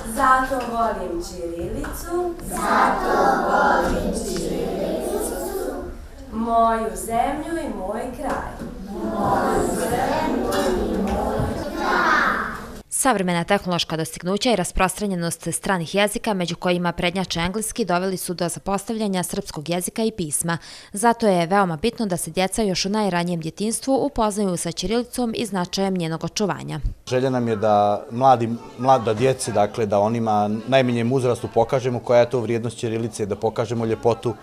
Zato volim ćirilicu, moju zemlju i moj kraj. Savremena tehnološka dostignuća i rasprostranjenost stranih jezika, među kojima prednjače engleski, doveli su do zapostavljanja srpskog jezika i pisma. Zato je veoma bitno da se djeca još u najranijem djetinjstvu upoznaju sa ćirilicom i značajem njenog očuvanja. Želja nam je da mlada djeci, dakle, da onima najmanjem uzrastu pokažemo koja je to vrijednost ćirilice, da pokažemo ljepotu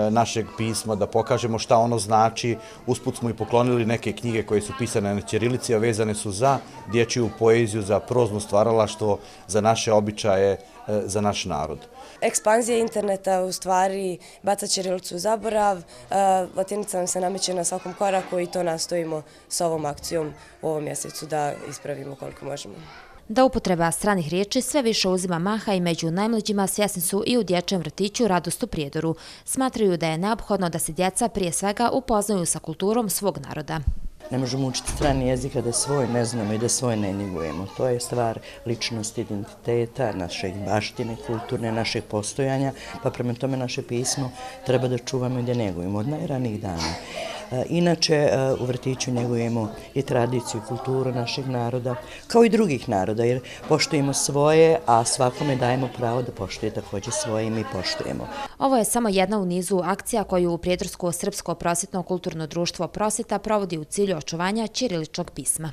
našeg pisma, da pokažemo šta ono znači. Usput smo i poklonili neke knjige koje su pisane na ćirilici, a vezane su za dječju poeziju, za prozno stvaralaštvo, za naše običaje, za naš narod. Ekspanzija interneta u stvari baca ćirilicu u zaborav, latinica nam se nameće na svakom koraku i to nastojimo s ovom akcijom u ovom mjesecu da ispravimo koliko možemo. Da upotreba stranih riječi sve više uzima maha i među najmlađima svjesni su i u dječjem vrtiću Radost u Prijedoru. Smatraju da je neophodno da se djeca prije svega upoznaju sa kulturom svog naroda. Ne možemo učiti strani jezika da svoj ne znamo i da svoj ne njegujemo. To je stvar ličnosti, identiteta, našeg baštine, kulturne, našeg postojanja, pa prema tome naše pismo treba da čuvamo i da njegujemo od najranijih dana. Inače, u vrtiću njegujemo i tradiciju i kulturu našeg naroda, kao i drugih naroda, jer poštujemo svoje, a svakome dajemo pravo da poštuje također svoje i mi poštujemo. Ovo je samo jedna u nizu akcija koju Prijedorsko srpsko prosvjetno kulturno društvo Prosvjeta provodi u cilju očuvanja ćiriličnog pisma.